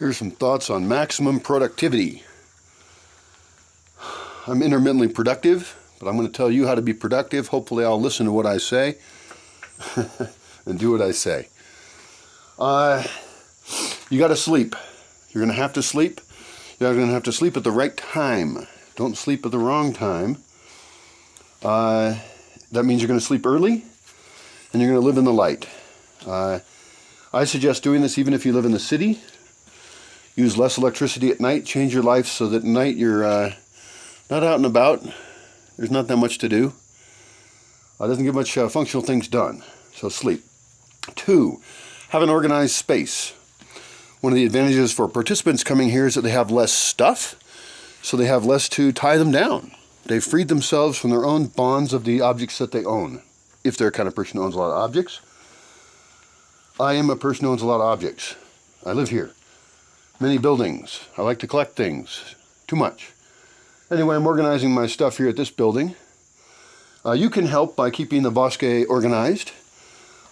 Here's some thoughts on maximum productivity. I'm intermittently productive, but I'm going to tell you how to be productive. Hopefully I'll listen to what I say and do what I say. You got to sleep. You're going to have to sleep. You're going to have to sleep at the right time. Don't sleep at the wrong time. That means you're going to sleep early and you're going to live in the light. I suggest doing this even if you live in the city. Use less electricity at night. Change your life so that at night you're not out and about. There's not that much to do. Doesn't get much functional things done. So sleep. 2, have an organized space. One of the advantages for participants coming here is that they have less stuff, so they have less to tie them down. They've freed themselves from their own bonds of the objects that they own, if they're a kind of person who owns a lot of objects. I am a person who owns a lot of objects. I live here. Many buildings. I like to collect things. Too much. Anyway, I'm organizing my stuff here at this building. You can help by keeping the Bosque organized.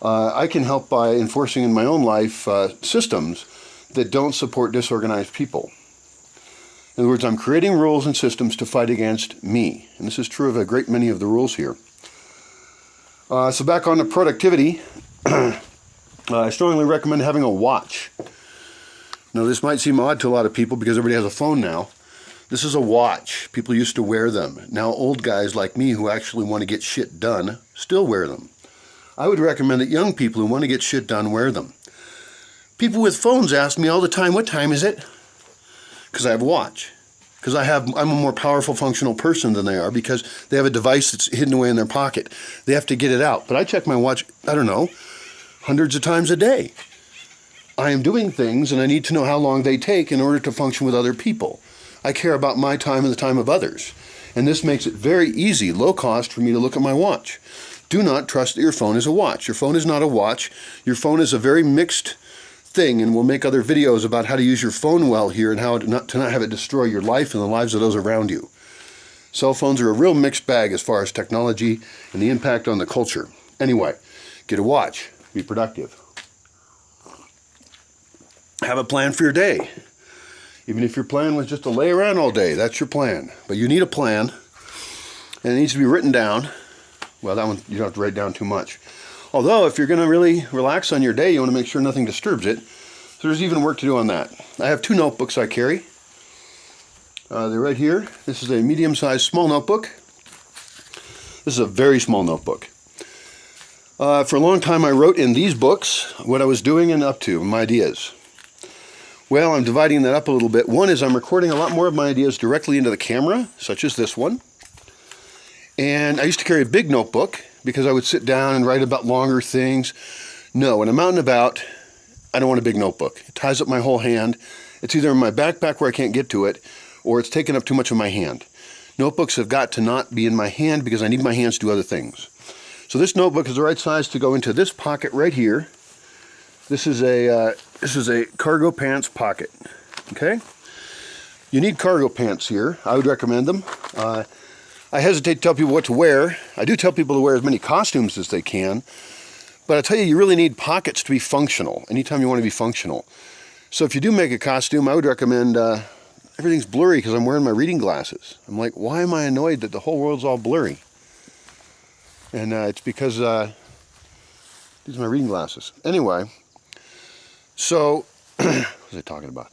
I can help by enforcing in my own life systems that don't support disorganized people. In other words, I'm creating rules and systems to fight against me. And this is true of a great many of the rules here. So back on to productivity. I strongly recommend having a watch. Now this might seem odd to a lot of people because everybody has a phone now. This is a watch. People used to wear them. Now old guys like me who actually want to get shit done still wear them. I would recommend that young people who want to get shit done wear them. People with phones ask me all the time, what time is it? Because I have a watch. Because I'm a more powerful functional person than they are because they have a device that's hidden away in their pocket. They have to get it out. But I check my watch, I don't know, hundreds of times a day. I am doing things and I need to know how long they take in order to function with other people. I care about my time and the time of others. And this makes it very easy, low cost for me to look at my watch. Do not trust that your phone is a watch. Your phone is not a watch. Your phone is a very mixed thing, and we'll make other videos about how to use your phone well here and how to not have it destroy your life and the lives of those around you. Cell phones are a real mixed bag as far as technology and the impact on the culture. Anyway, get a watch. Be productive. Have a plan for your day. Even if your plan was just to lay around all day, that's your plan. But you need a plan, and it needs to be written down. Well, that one you don't have to write down too much. Although, if you're going to really relax on your day, you want to make sure nothing disturbs it. So there's even work to do on that. I have 2 notebooks I carry. They're right here. This is a medium-sized small notebook. This is a very small notebook. For a long time, I wrote in these books what I was doing and up to, my ideas. Well, I'm dividing that up a little bit. One is I'm recording a lot more of my ideas directly into the camera, such as this one. And I used to carry a big notebook because I would sit down and write about longer things. No, when I'm out and about, I don't want a big notebook. It ties up my whole hand. It's either in my backpack where I can't get to it, or it's taking up too much of my hand. Notebooks have got to not be in my hand because I need my hands to do other things. So this notebook is the right size to go into this pocket right here. This is a cargo pants pocket. Okay? You need cargo pants here. I would recommend them. I hesitate to tell people what to wear. I do tell people to wear as many costumes as they can. But I tell you, you really need pockets to be functional anytime you want to be functional. So if you do make a costume, I would recommend everything's blurry because I'm wearing my reading glasses. I'm like, why am I annoyed that the whole world's all blurry? And it's because these are my reading glasses. Anyway, so what was I talking about?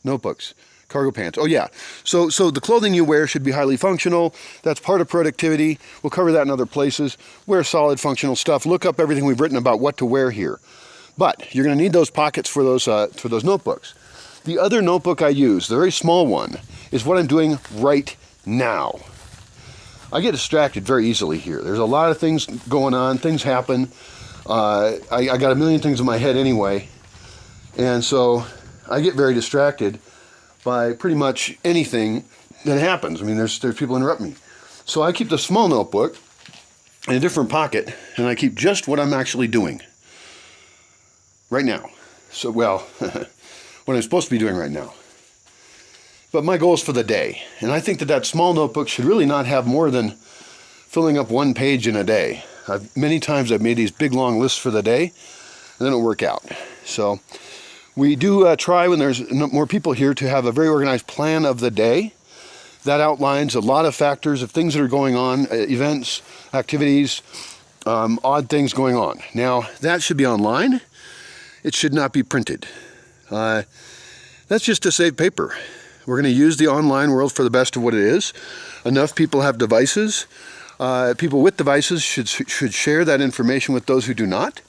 Notebooks. Cargo pants. Oh yeah. So the clothing you wear should be highly functional. That's part of productivity. We'll cover that in other places. Wear solid functional stuff. Look up everything we've written about what to wear here. But you're going to need those pockets for those notebooks. The other notebook I use, the very small one, is what I'm doing right now. I get distracted very easily here. There's a lot of things going on. Things happen. I got a million things in my head anyway. And so I get very distracted by pretty much anything that happens. I mean, there's people interrupt me. So I keep the small notebook in a different pocket, and I keep just what I'm actually doing right now. So, well, what I'm supposed to be doing right now. But my goal is for the day. And I think that small notebook should really not have more than filling up 1 page in a day. Many times I've made these big long lists for the day, and they don't work out. So We do try when there's more people here to have a very organized plan of the day. That outlines a lot of factors of things that are going on, events, activities, odd things going on. Now, that should be online. It should not be printed. That's just to save paper. We're going to use the online world for the best of what it is. Enough people have devices. People with devices should share that information with those who do not.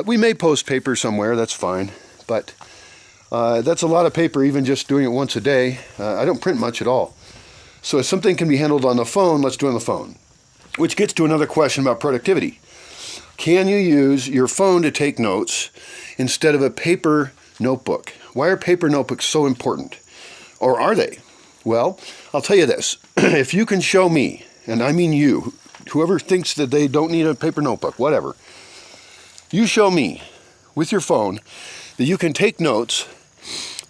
We may post paper somewhere, that's fine, but that's a lot of paper, even just doing it once a day. I don't print much at all. So if something can be handled on the phone, let's do it on the phone. Which gets to another question about productivity. Can you use your phone to take notes instead of a paper notebook? Why are paper notebooks so important? Or are they? Well, I'll tell you this. If you can show me, and I mean you, whoever thinks that they don't need a paper notebook, whatever, you show me with your phone that you can take notes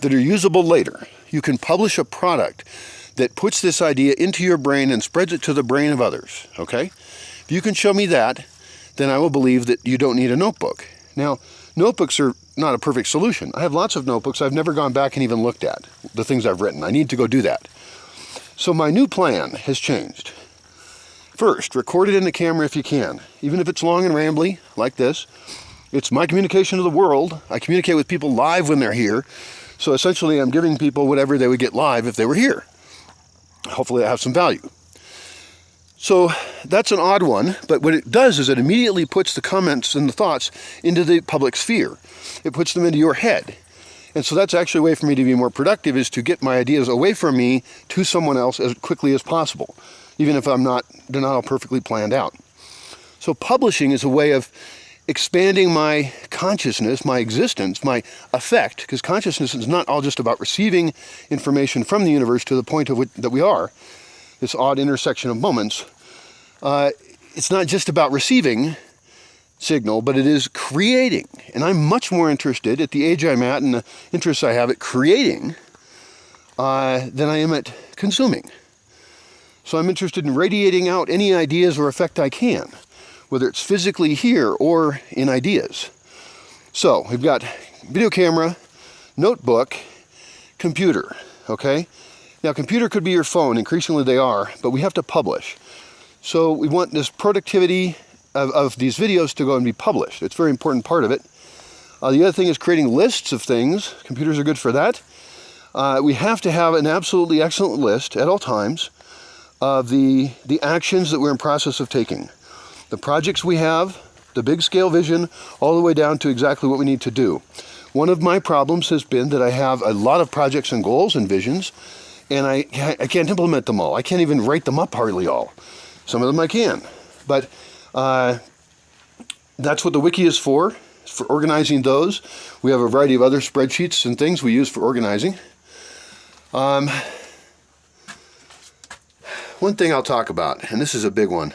that are usable later. You can publish a product that puts this idea into your brain and spreads it to the brain of others, okay? If you can show me that, then I will believe that you don't need a notebook. Now, notebooks are not a perfect solution. I have lots of notebooks I've never gone back and even looked at, the things I've written. I need to go do that. So my new plan has changed. First, record it in the camera if you can, even if it's long and rambly, like this. It's my communication to the world. I communicate with people live when they're here. So essentially, I'm giving people whatever they would get live if they were here. Hopefully, I have some value. So that's an odd one, but what it does is it immediately puts the comments and the thoughts into the public sphere. It puts them into your head. And so that's actually a way for me to be more productive, is to get my ideas away from me to someone else as quickly as possible, even if they're not all perfectly planned out. So publishing is a way of expanding my consciousness, my existence, my effect, because consciousness is not all just about receiving information from the universe to the point of that we are, this odd intersection of moments. It's not just about receiving signal, but it is creating. And I'm much more interested at the age I'm at and the interests I have at creating than I am at consuming. So I'm interested in radiating out any ideas or effect I can, whether it's physically here or in ideas. So we've got video camera, notebook, computer, okay? Now, computer could be your phone. Increasingly they are, but we have to publish. So we want this productivity of these videos to go and be published. It's a very important part of it. The other thing is creating lists of things. Computers are good for that. We have to have an absolutely excellent list at all times of the actions that we're in process of taking. The projects we have, the big scale vision, all the way down to exactly what we need to do. One of my problems has been that I have a lot of projects and goals and visions, and I can't implement them all. I can't even write them up hardly all. Some of them I can. But that's what the wiki is for organizing those. We have a variety of other spreadsheets and things we use for organizing. One thing I'll talk about, and this is a big one.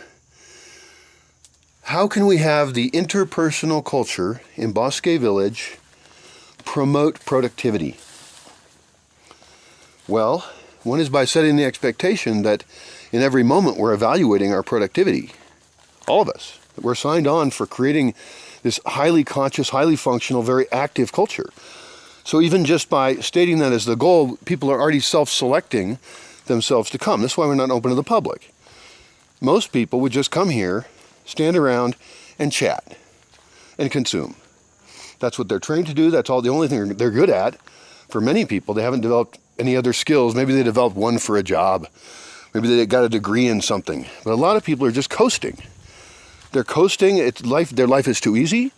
How can we have the interpersonal culture in Bosque Village promote productivity? Well, one is by setting the expectation that in every moment we're evaluating our productivity. All of us. We're signed on for creating this highly conscious, highly functional, very active culture. So even just by stating that as the goal, people are already self-selecting themselves to come. That's why we're not open to the public. Most people would just come here, stand around, and chat and consume. That's what they're trained to do. That's the only thing they're good at. For many people, they haven't developed any other skills. Maybe they developed one for a job. Maybe they got a degree in something. But a lot of people are just coasting. They're coasting. Their life is too easy.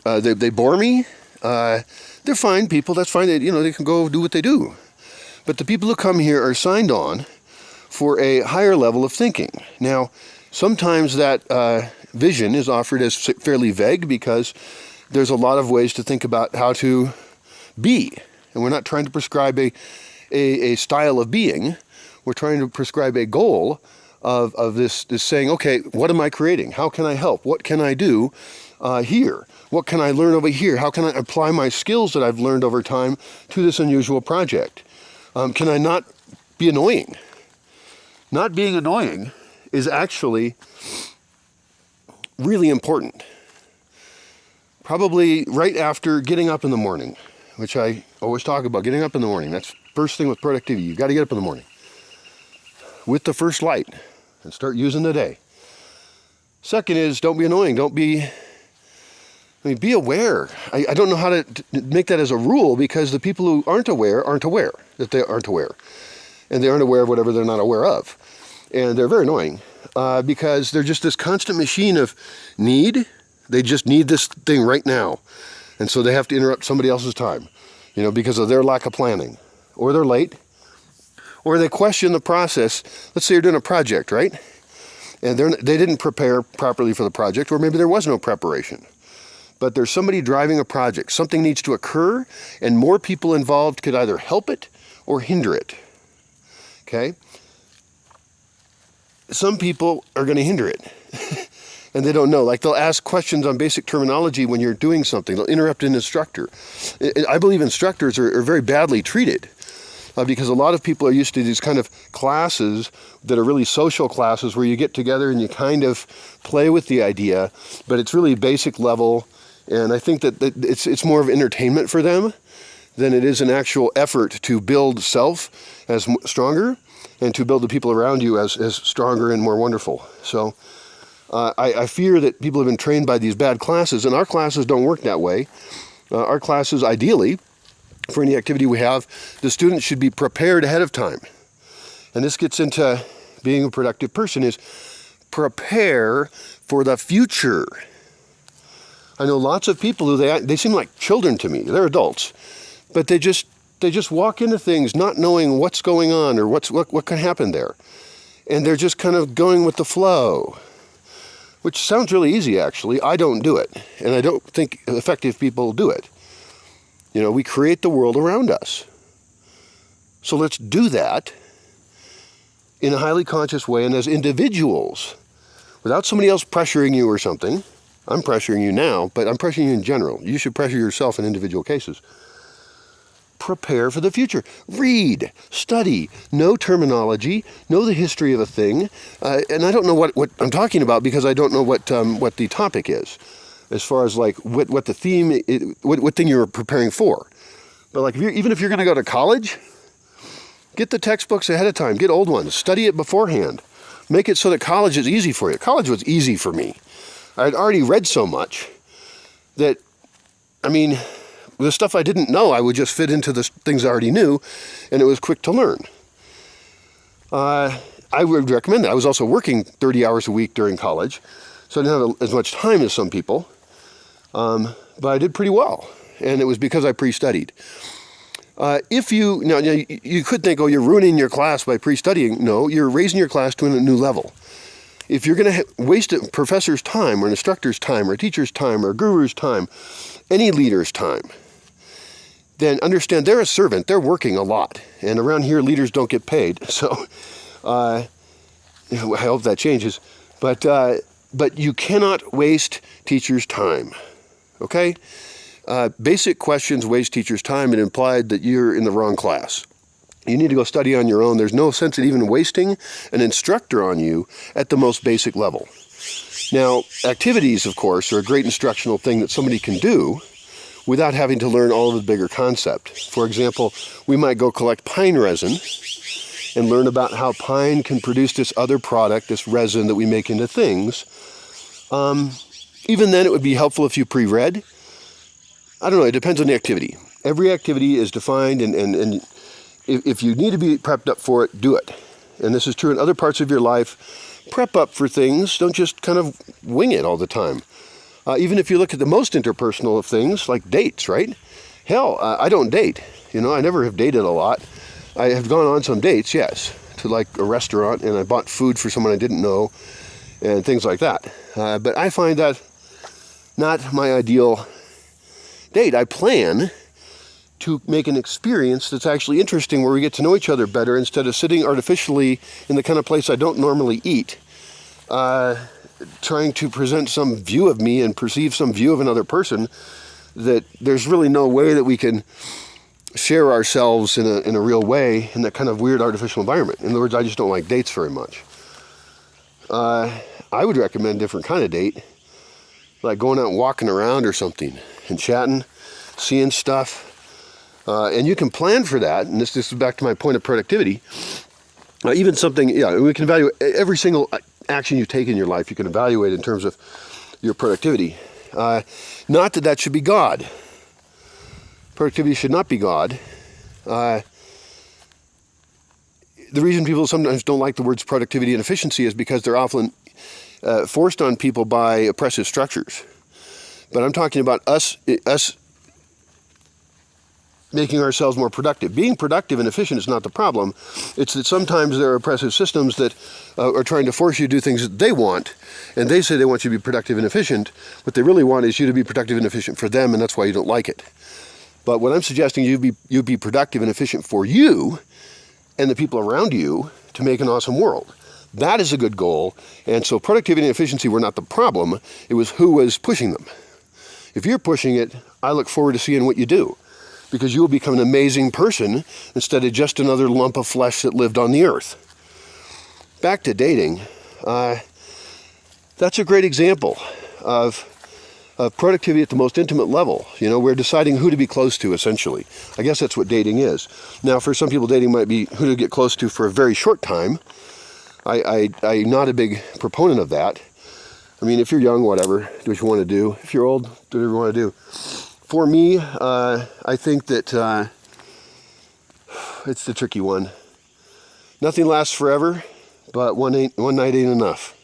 They bore me. They're fine people. That's fine. They can go do what they do. But the people who come here are signed on for a higher level of thinking. Now, sometimes that vision is offered as fairly vague because there's a lot of ways to think about how to be. And we're not trying to prescribe a style of being. We're trying to prescribe a goal of this saying, okay, what am I creating? How can I help? What can I do here? What can I learn over here? How can I apply my skills that I've learned over time to this unusual project? Can I not be annoying? Not being annoying is actually really important. probably right after getting up in the morning, which I always talk about, getting up in the morning. That's first thing with productivity. You've got to get up in the morning with the first light and start using the day. Second is, don't be annoying. Be aware. I don't know how to make that as a rule, because the people who aren't aware that they aren't aware. And they aren't aware of whatever they're not aware of. And they're very annoying because they're just this constant machine of need. They just need this thing right now. And so they have to interrupt somebody else's time, because of their lack of planning. Or they're late. Or they question the process. Let's say you're doing a project, right? And they didn't prepare properly for the project, or maybe there was no preparation. But there's somebody driving a project. Something needs to occur, and more people involved could either help it or hinder it. Okay? Some people are going to hinder it. And they don't know. Like, they'll ask questions on basic terminology when you're doing something. They'll interrupt an instructor. I believe instructors are very badly treated. Because a lot of people are used to these kind of classes that are really social classes where you get together and you kind of play with the idea, but it's really basic level. And I think that it's more of entertainment for them than it is an actual effort to build self as stronger and to build the people around you as stronger and more wonderful. So I fear that people have been trained by these bad classes, and our classes don't work that way. Our classes, ideally, for any activity we have, the students should be prepared ahead of time. And this gets into being a productive person, is prepare for the future. I know lots of people who they seem like children to me. They're adults, but they just walk into things not knowing what's going on or what can happen there. And they're just kind of going with the flow, which sounds really easy, actually. I don't do it, and I don't think effective people do it. We create the world around us. So let's do that in a highly conscious way and as individuals, without somebody else pressuring you or something. I'm pressuring you now, but I'm pressuring you in general. You should pressure yourself in individual cases. Prepare for the future. Read, study, know terminology, know the history of a thing. And I don't know what I'm talking about, because I don't know what the topic is, as far as like what the theme is, what thing you're preparing for. But like, even if you're going to go to college, get the textbooks ahead of time. Get old ones. Study it beforehand. Make it so that college is easy for you. College was easy for me. I'd already read so much that, the stuff I didn't know, I would just fit into the things I already knew, and it was quick to learn. I would recommend that. I was also working 30 hours a week during college, so I didn't have as much time as some people. But I did pretty well, and it was because I pre-studied. You could think, you're ruining your class by pre-studying. No, you're raising your class to a new level. If you're going to waste a professor's time or an instructor's time or a teacher's time or a guru's time, any leader's time, then understand they're a servant. They're working a lot. And around here, leaders don't get paid. So I hope that changes. But you cannot waste teachers' time. Okay? Basic questions waste teachers' time. It implied that you're in the wrong class. You need to go study on your own. There's no sense in even wasting an instructor on you at the most basic level. Now, activities, of course, are a great instructional thing that somebody can do without having to learn all of the bigger concept. For example, we might go collect pine resin and learn about how pine can produce this other product, this resin that we make into things. Even then, it would be helpful if you pre-read. I don't know, it depends on the activity. Every activity is defined, and if you need to be prepped up for it, do it. And this is true in other parts of your life. Prep up for things. Don't just kind of wing it all the time. Even if you look at the most interpersonal of things, like dates, right? Hell, I don't date. I never have dated a lot. I have gone on some dates, yes, to like a restaurant, and I bought food for someone I didn't know, and things like that. But I find that not my ideal date. I plan to make an experience that's actually interesting, where we get to know each other better instead of sitting artificially in the kind of place I don't normally eat, trying to present some view of me and perceive some view of another person that there's really no way that we can share ourselves in a real way in that kind of weird artificial environment. In other words, I just don't like dates very much. I would recommend a different kind of date. like going out and walking around or something and chatting, seeing stuff. And you can plan for that. And this is back to my point of productivity. Even something, we can evaluate every single action you take in your life. You can evaluate in terms of your productivity. Not that should be God. Productivity should not be God. The reason people sometimes don't like the words productivity and efficiency is because they're often forced on people by oppressive structures. But I'm talking about us making ourselves more productive. Being productive and efficient is not the problem. It's that sometimes there are oppressive systems that are trying to force you to do things that they want, and they say they want you to be productive and efficient. What they really want is you to be productive and efficient for them, and that's why you don't like it. But what I'm suggesting, you be productive and efficient for you and the people around you to make an awesome world. That is a good goal. And so productivity and efficiency were not the problem. It was who was pushing them. If you're pushing it, I look forward to seeing what you do, because you will become an amazing person instead of just another lump of flesh that lived on the earth. Back to dating, that's a great example of productivity at the most intimate level. We're deciding who to be close to, essentially. I guess that's what dating is. Now, for some people, dating might be who to get close to for a very short time. I'm not a big proponent of that. I mean, if you're young, whatever, do what you want to do. If you're old, do whatever you want to do. For me, I think that it's the tricky one. Nothing lasts forever, but one night ain't enough.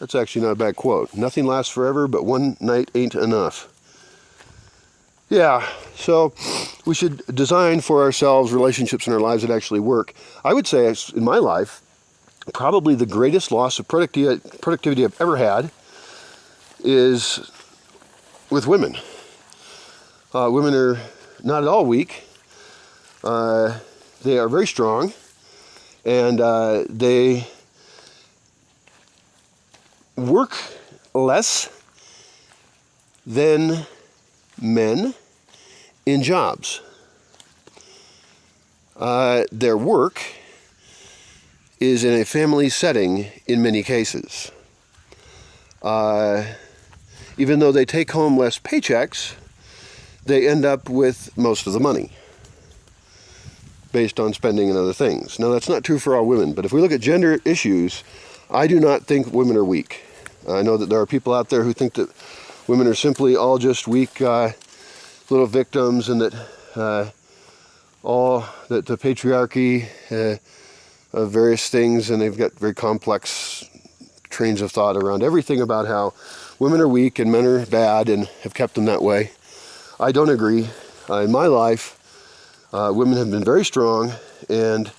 That's actually not a bad quote. Nothing lasts forever, but one night ain't enough. Yeah, so we should design for ourselves relationships in our lives that actually work. I would say, in my life, probably the greatest loss of productivity I've ever had is with women. Women are not at all weak. They are very strong, and they work less than men in jobs. Their work is in a family setting in many cases. Even though they take home less paychecks, they end up with most of the money based on spending and other things. Now, that's not true for all women, but if we look at gender issues, I do not think women are weak. I know that there are people out there who think that women are simply all just weak little victims, and that the patriarchy of various things, and they've got very complex trains of thought around everything about how women are weak and men are bad and have kept them that way. I don't agree. In my life, women have been very strong, and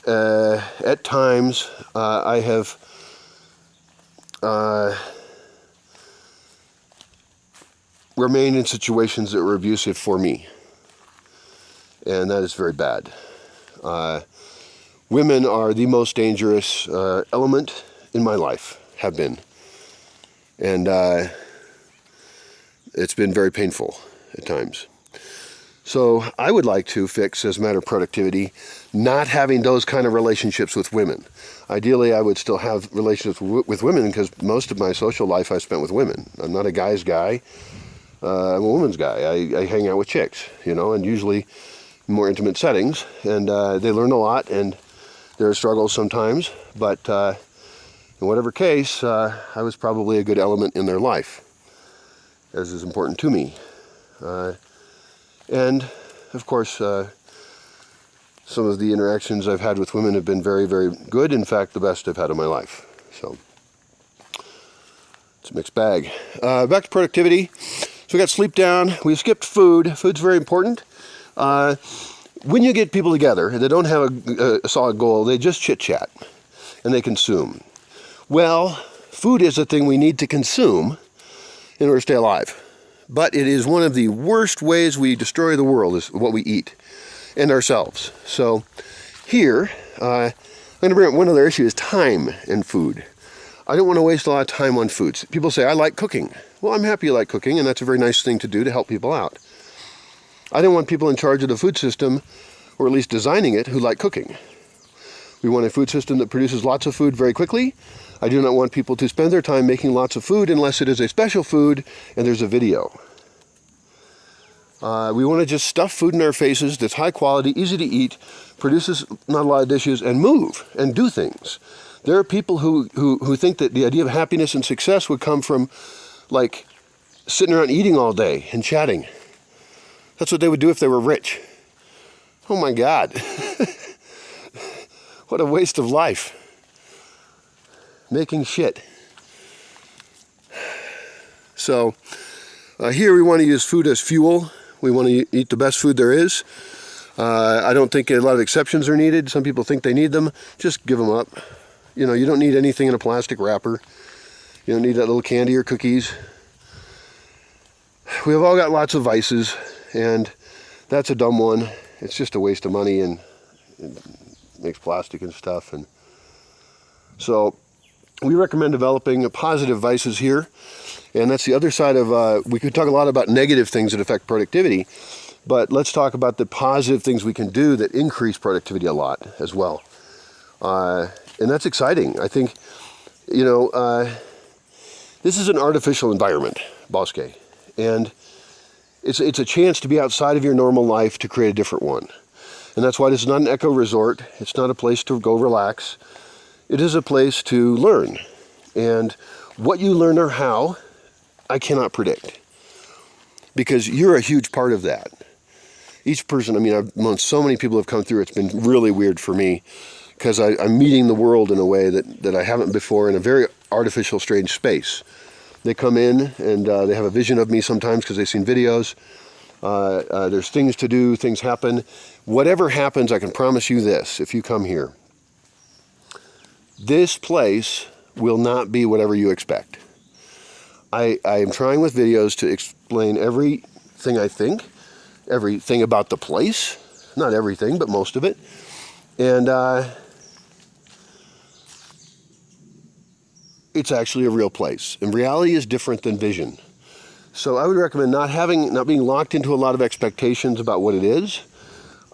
at times I have remained in situations that were abusive for me, and that is very bad. Women are the most dangerous element in my life, have been, and it's been very painful at times. So I would like to fix, as a matter of productivity, not having those kind of relationships with women. Ideally, I would still have relationships with women, because most of my social life I spent with women. I'm not a guy's guy. I'm a woman's guy. I hang out with chicks, and usually in more intimate settings. And they learn a lot, and there are struggles sometimes. But in whatever case, I was probably a good element in their life, as is important to me. And, of course, some of the interactions I've had with women have been very, very good. In fact, the best I've had in my life. So, it's a mixed bag. Back to productivity. So we got sleep down. We skipped food. Food's very important. When you get people together and they don't have a solid goal, they just chit-chat and they consume. Well, food is a thing we need to consume in order to stay alive. But it is one of the worst ways we destroy the world, is what we eat and ourselves. So here, I'm going to bring up one other issue, is time and food. I don't want to waste a lot of time on foods. People say, I like cooking. Well, I'm happy you like cooking, and that's a very nice thing to do to help people out. I don't want people in charge of the food system, or at least designing it, who like cooking. We want a food system that produces lots of food very quickly, I do not want people to spend their time making lots of food unless it is a special food and there's a video. We want to just stuff food in our faces that's high quality, easy to eat, produces not a lot of dishes, and move and do things. There are people who think that the idea of happiness and success would come from, like, sitting around eating all day and chatting. That's what they would do if they were rich. Oh my God. What a waste of life. Making shit. So, here we want to use food as fuel. We want to eat the best food there is. I don't think a lot of exceptions are needed. Some people think they need them. Just give them up. You know, you don't need anything in a plastic wrapper. You don't need that little candy or cookies. We have all got lots of vices, and that's a dumb one. It's just a waste of money, and it makes plastic and stuff. And so we recommend developing positive vices here. And that's the other side of, we could talk a lot about negative things that affect productivity, but let's talk about the positive things we can do that increase productivity a lot as well. And that's exciting. I think, you know, this is an artificial environment, Bosque, and it's a chance to be outside of your normal life to create a different one. And that's why this is not an eco resort. It's not a place to go relax. It is a place to learn. And what you learn or how, I cannot predict, because you're a huge part of that. Each person, I mean, I've known so many people have come through, it's been really weird for me, because I'm meeting the world in a way that I haven't before, in a very artificial, strange space. They come in and they have a vision of me sometimes because they've seen videos. There's things to do, things happen. Whatever happens, I can promise you this, if you come here. This place will not be whatever you expect. I am trying with videos to explain everything I think, everything about the place. Not everything, but most of it. And it's actually a real place. And reality is different than vision. So I would recommend not being locked into a lot of expectations about what it is,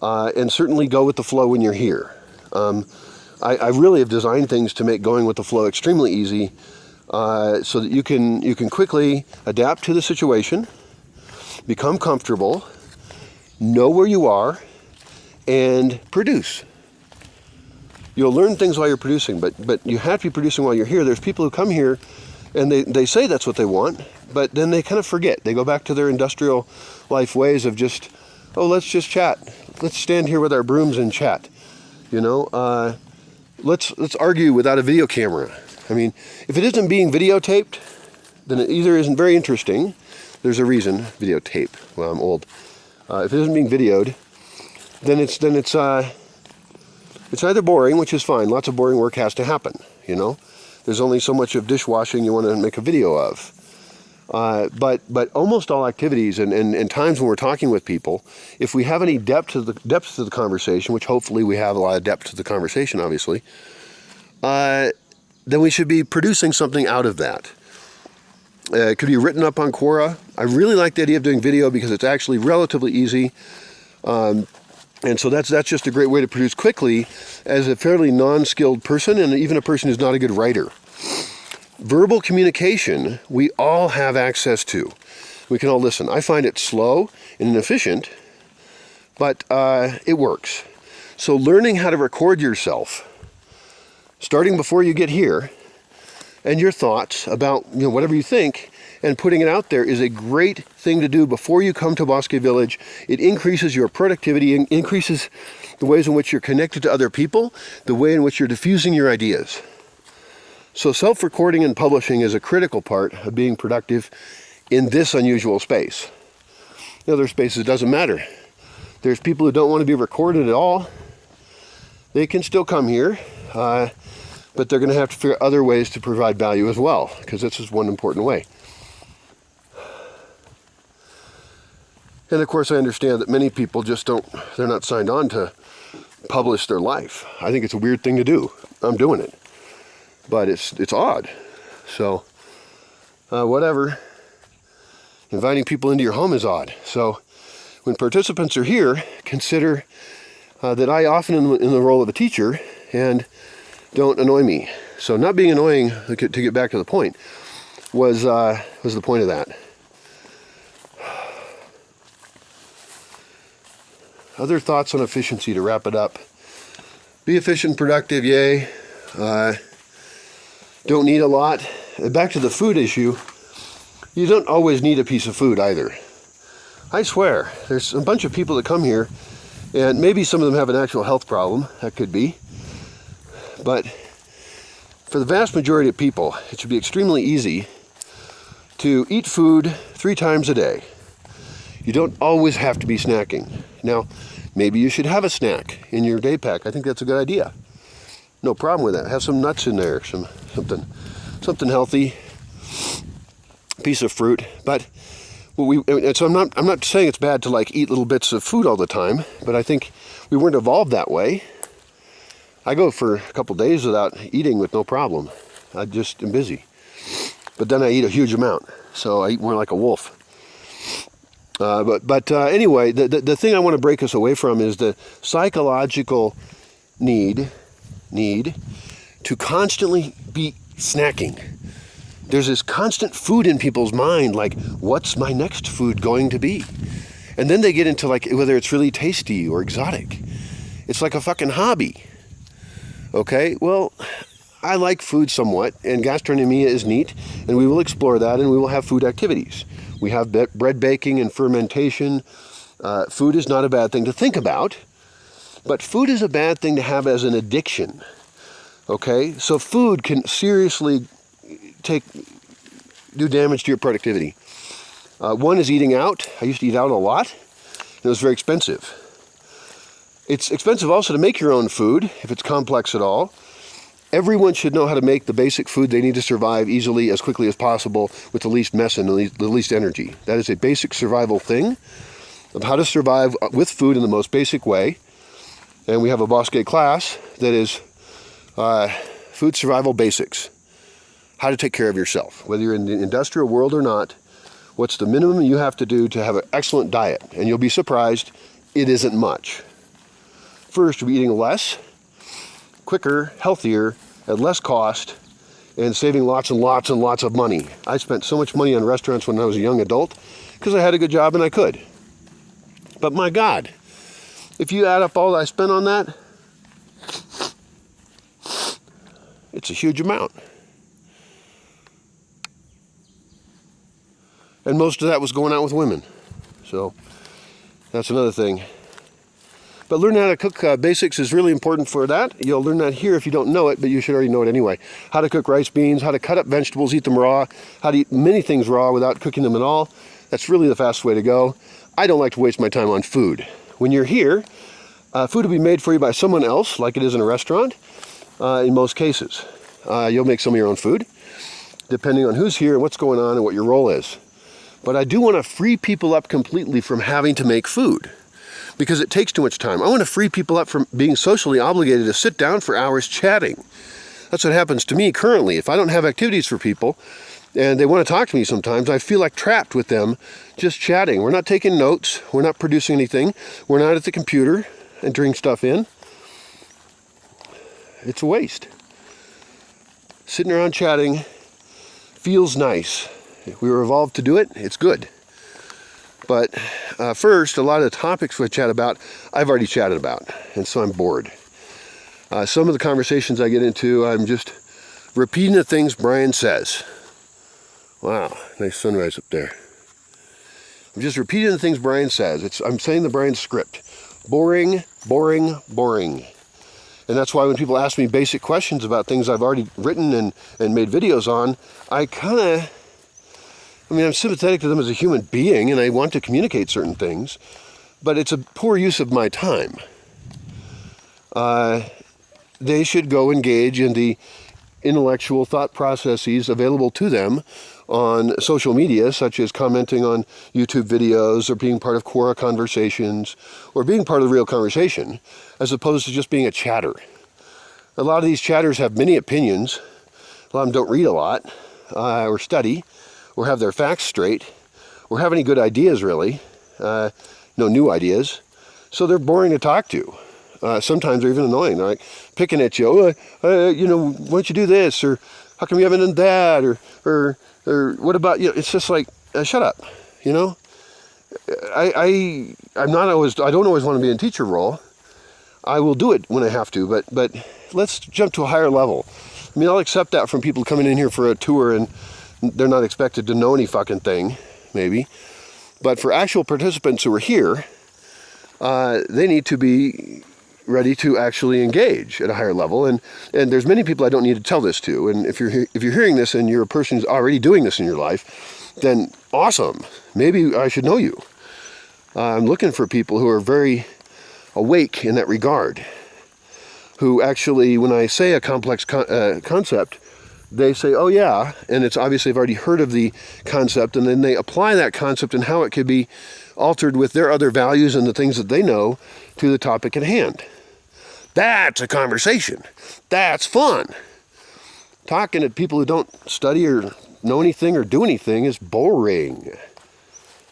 and certainly go with the flow when you're here. I really have designed things to make going with the flow extremely easy, so that you can quickly adapt to the situation, become comfortable, know where you are, and produce. You'll learn things while you're producing, but you have to be producing while you're here. There's people who come here and they say that's what they want, but then they kind of forget. They go back to their industrial life ways of just, oh, let's just chat. Let's stand here with our brooms and chat. You know, let's argue without a video camera. I mean, if it isn't being videotaped, then it either isn't very interesting. There's a reason, videotape. Well, I'm old. If it isn't being videoed, then it's either boring, which is fine. Lots of boring work has to happen, you know. There's only so much of dishwashing you want to make a video of. But almost all activities and times when we're talking with people, if we have any depth to the conversation, which hopefully we have a lot of depth to the conversation, obviously, then we should be producing something out of that. It could be written up on Quora. I really like the idea of doing video because it's actually relatively easy. And so that's just a great way to produce quickly as a fairly non-skilled person, and even a person who's not a good writer. Verbal communication, we all have access to. We can all listen. I find it slow and inefficient, but it works. So learning how to record yourself, starting before you get here, and your thoughts about, you know, whatever you think, and putting it out there is a great thing to do before you come to Bosque Village. It increases your productivity, and increases the ways in which you're connected to other people, the way in which you're diffusing your ideas. So self-recording and publishing is a critical part of being productive in this unusual space. In other spaces, it doesn't matter. There's people who don't want to be recorded at all. They can still come here, but they're going to have to figure out other ways to provide value as well, because this is one important way. And of course, I understand that many people just they're not signed on to publish their life. I think it's a weird thing to do. I'm doing it. But it's odd. So, whatever. Inviting people into your home is odd. So, when participants are here, consider that I often in the role of a teacher, and don't annoy me. So not being annoying, to get back to the point, was the point of that. Other thoughts on efficiency to wrap it up. Be efficient, productive, yay. Don't need a lot. And back to the food issue, you don't always need a piece of food either. I swear, there's a bunch of people that come here, and maybe some of them have an actual health problem, that could be. But for the vast majority of people, it should be extremely easy to eat food 3 times a day. You don't always have to be snacking. Now, maybe you should have a snack in your day pack. I think that's a good idea. No problem with that. Have some nuts in there, something healthy, piece of fruit. But so I'm not saying it's bad to like eat little bits of food all the time, but I think we weren't evolved that way. I go for a couple days without eating with no problem. I just am busy. But then I eat a huge amount, so I eat more like a wolf. Anyway, the thing I want to break us away from is the psychological need to constantly be snacking. There's this constant food in people's mind, like, what's my next food going to be? And then they get into like whether it's really tasty or exotic. It's like a fucking hobby. Okay, well, I like food somewhat, and gastronomia is neat, and we will explore that, and we will have food activities. We have bread baking and fermentation. Food is not a bad thing to think about, but food is a bad thing to have as an addiction. Okay, so food can seriously do damage to your productivity. One is eating out. I used to eat out a lot, and it was very expensive. It's expensive also to make your own food, if it's complex at all. Everyone should know how to make the basic food they need to survive easily, as quickly as possible, with the least mess and the least energy. That is a basic survival thing of how to survive with food in the most basic way. And we have a Bosque class that is food survival basics. How to take care of yourself. Whether you're in the industrial world or not, what's the minimum you have to do to have an excellent diet? And you'll be surprised, it isn't much. First, you'll be eating less, quicker, healthier, at less cost, and saving lots and lots and lots of money. I spent so much money on restaurants when I was a young adult because I had a good job and I could. But my God, if you add up all that I spent on that, it's a huge amount. And most of that was going out with women. So that's another thing. But learning how to cook basics is really important for that. You'll learn that here if you don't know it, but you should already know it anyway. How to cook rice, beans, how to cut up vegetables, eat them raw, how to eat many things raw without cooking them at all. That's really the fast way to go. I don't like to waste my time on food. When you're here, food will be made for you by someone else, like it is in a restaurant, in most cases. You'll make some of your own food, depending on who's here and what's going on and what your role is. But I do want to free people up completely from having to make food, because it takes too much time. I want to free people up from being socially obligated to sit down for hours chatting. That's what happens to me currently. If I don't have activities for people and they want to talk to me sometimes, I feel like trapped with them just chatting. We're not taking notes. We're not producing anything. We're not at the computer entering stuff in. It's a waste. Sitting around chatting feels nice. If we were evolved to do it, it's good. But first, a lot of the topics we chat about, I've already chatted about, and so I'm bored. Some of the conversations I get into, I'm just repeating the things Brian says. Wow, nice sunrise up there. I'm just repeating the things Brian says. I'm saying the Brian script. Boring, boring, boring. And that's why when people ask me basic questions about things I've already written and made videos on, I'm sympathetic to them as a human being, and I want to communicate certain things, but it's a poor use of my time. They should go engage in the intellectual thought processes available to them on social media, such as commenting on YouTube videos, or being part of Quora conversations, or being part of the real conversation, as opposed to just being a chatter. A lot of these chatters have many opinions. A lot of them don't read a lot, or study, or have their facts straight, or have any good ideas really, no new ideas, so they're boring to talk to. Sometimes they're even annoying. They're like picking at you. You know, why don't you do this? Or how come you haven't done that? Or what about, you know, it's just like, shut up, you know? I'm not always, I don't always want to be in teacher role. I will do it when I have to, but let's jump to a higher level. I mean, I'll accept that from people coming in here for a tour and they're not expected to know any fucking thing, maybe. But for actual participants who are here, they need to be ready to actually engage at a higher level. And there's many people I don't need to tell this to. And if you're hearing this and you're a person who's already doing this in your life, then awesome. Maybe I should know you. I'm looking for people who are very awake in that regard, who actually, when I say a complex concept, they say, oh yeah, and it's obviously they've already heard of the concept, and then they apply that concept and how it could be altered with their other values and the things that they know to the topic at hand. That's a conversation. That's fun. Talking to people who don't study or know anything or do anything is boring.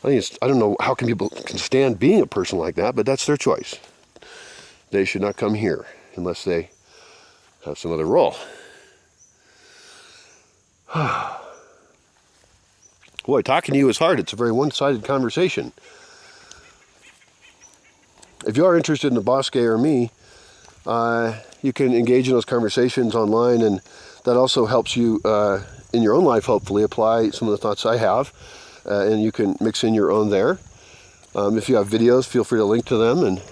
I don't know how people can stand being a person like that, but that's their choice. They should not come here unless they have some other role. Boy, talking to you is hard. It's a very one-sided conversation. If you are interested in the Bosque or me, you can engage in those conversations online, and that also helps you in your own life, hopefully, apply some of the thoughts I have, and you can mix in your own there. If you have videos, feel free to link to them, and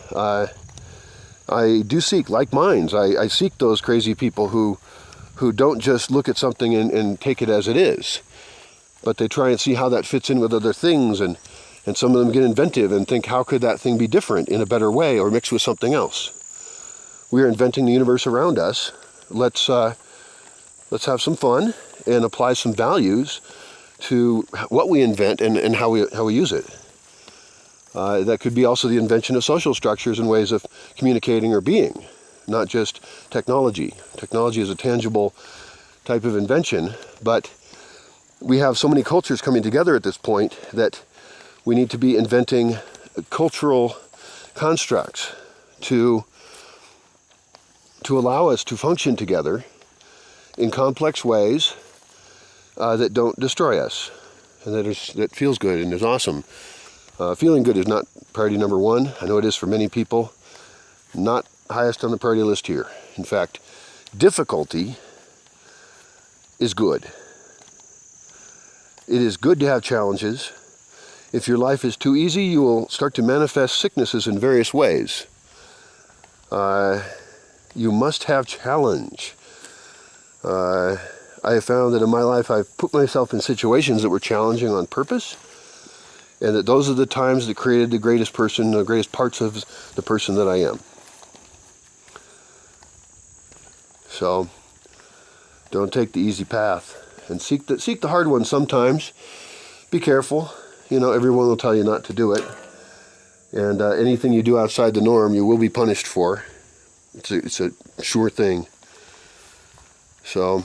I do seek like minds. I seek those crazy people who don't just look at something and take it as it is, but they try and see how that fits in with other things, and some of them get inventive and think, how could that thing be different in a better way or mixed with something else? We are inventing the universe around us. Let's have some fun and apply some values to what we invent and how we use it. That could be also the invention of social structures and ways of communicating or being, not just technology. Technology is a tangible type of invention, but we have so many cultures coming together at this point that we need to be inventing cultural constructs to allow us to function together in complex ways that don't destroy us, and that feels good and is awesome. Feeling good is not priority number one. I know it is for many people. Not highest on the priority list here. In fact, difficulty is good. It is good to have challenges. If your life is too easy, you will start to manifest sicknesses in various ways. You must have challenge. I have found that in my life I've put myself in situations that were challenging on purpose, and that those are the times that created the greatest person, the greatest parts of the person that I am. So, don't take the easy path, and seek the hard one sometimes. Be careful. You know, everyone will tell you not to do it, and anything you do outside the norm, you will be punished for. It's a sure thing. So